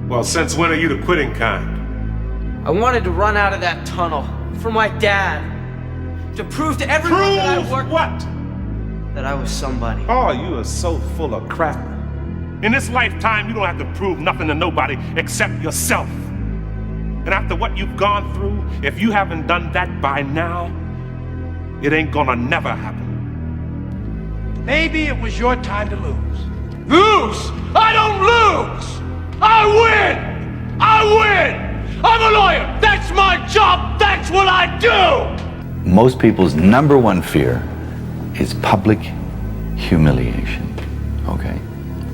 Well, since when are you the quitting kind? I wanted to run out of that tunnel for my dad. To prove to everyone that I worked. What? That I was somebody. Oh, you are so full of crap. In this lifetime, you don't have to prove nothing to nobody except yourself. And after what you've gone through, if you haven't done that by now, it ain't gonna never happen. Maybe it was your time to lose. Lose! I don't lose! I win! I win! I'm a lawyer! That's my job! That's what I do! Most people's number one fear is public humiliation, okay?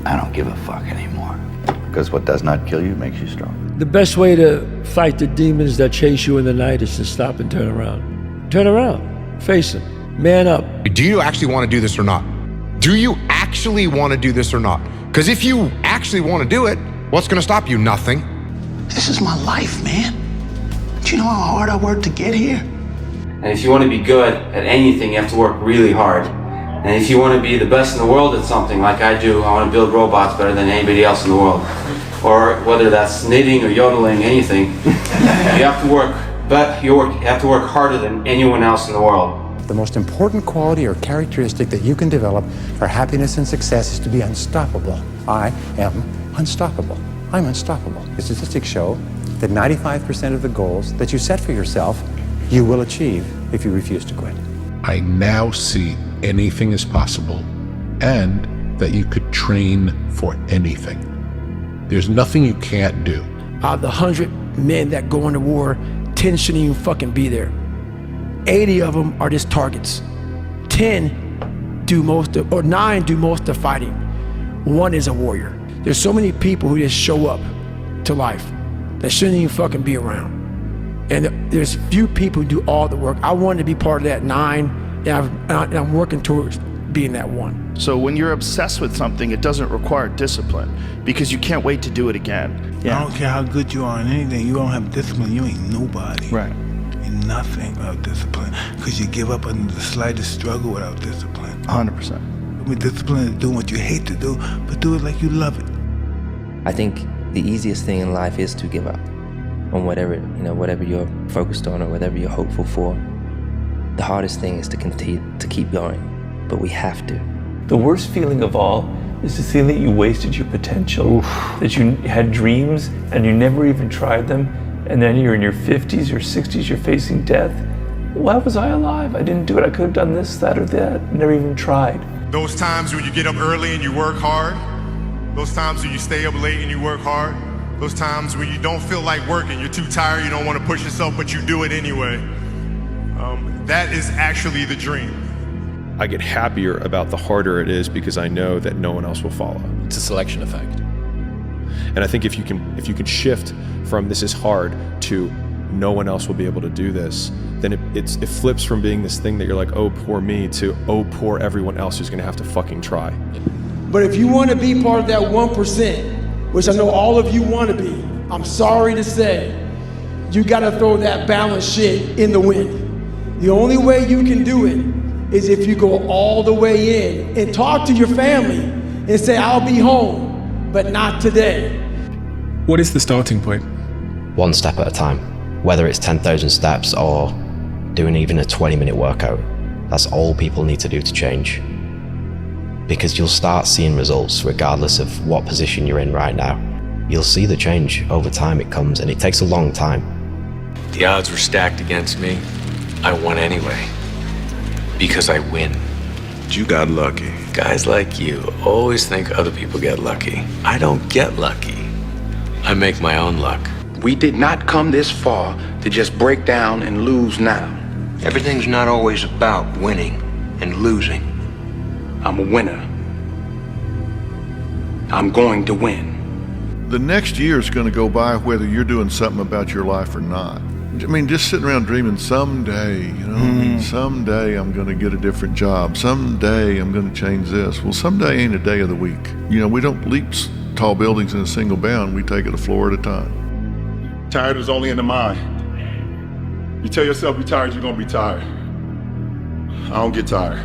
I don't give a fuck anymore. Because what does not kill you makes you strong. The best way to fight the demons that chase you in the night is to stop and turn around. Turn around, face them, man up. Do you actually want to do this or not? Do you actually want to do this or not? Because if you actually want to do it, what's going to stop you? Nothing. This is my life, man. Do you know how hard I worked to get here? And if you want to be good at anything, you have to work really hard. And if you want to be the best in the world at something like I do, I want to build robots better than anybody else in the world. Or whether that's knitting or yodeling, anything, you have to work, but you have to work harder than anyone else in the world. The most important quality or characteristic that you can develop for happiness and success is to be unstoppable. I am unstoppable. I'm unstoppable. The statistics show that 95% of the goals that you set for yourself, you will achieve if you refuse to quit. I now see anything is possible and that you could train for anything. There's nothing you can't do. Out of the 100 men that go into war, 10 shouldn't even fucking be there. 80 of them are just targets. 10 do most of, or 9 do most of fighting. 1 is a warrior. There's so many people who just show up to life that shouldn't even fucking be around. And there's few people who do all the work. I wanted to be part of that 9, and I'm working towards being that 1. So when you're obsessed with something, it doesn't require discipline because you can't wait to do it again. I don't care how good you are in anything, you don't have discipline, you ain't nobody. Right. You're nothing without discipline because you give up under the slightest struggle without discipline. 100%. I mean, discipline is doing what you hate to do, but do it like you love it. I think the easiest thing in life is to give up on whatever you're focused on or whatever you're hopeful for. The hardest thing is to continue to keep going, but we have to. The worst feeling of all is to see that you wasted your potential, that you had dreams and you never even tried them, and then you're in your 50s or 60s, you're facing death. Why was I alive? I didn't do it. I could have done this, that, or that. Never even tried. Those times when you get up early and you work hard, those times when you stay up late and you work hard, those times when you don't feel like working, you're too tired, you don't want to push yourself, but you do it anyway. That is actually the dream. I get happier about the harder it is because I know that no one else will follow. It's a selection effect. And I think if you can shift from this is hard to no one else will be able to do this, then it flips from being this thing that you're like, oh, poor me, to oh, poor everyone else who's gonna have to fucking try. But if you want to be part of that 1%, which I know all of you want to be, I'm sorry to say, you got to throw that balance shit in the wind. The only way you can do it is if you go all the way in and talk to your family and say, I'll be home, but not today. What is the starting point? One step at a time. Whether it's 10,000 steps or doing even a 20-minute workout, that's all people need to do to change. Because you'll start seeing results regardless of what position you're in right now. You'll see the change over time. It comes, and it takes a long time. The odds were stacked against me. I won anyway. Because I win. You got lucky. Guys like you always think other people get lucky. I don't get lucky. I make my own luck. We did not come this far to just break down and lose now. Everything's not always about winning and losing. I'm a winner. I'm going to win. The next year is going to go by whether you're doing something about your life or not. I mean, just sitting around dreaming someday, someday I'm going to get a different job. Someday I'm going to change this. Well, someday ain't a day of the week. We don't leap tall buildings in a single bound. We take it a floor at a time. Tired is only in the mind. You tell yourself you're tired, you're going to be tired. I don't get tired.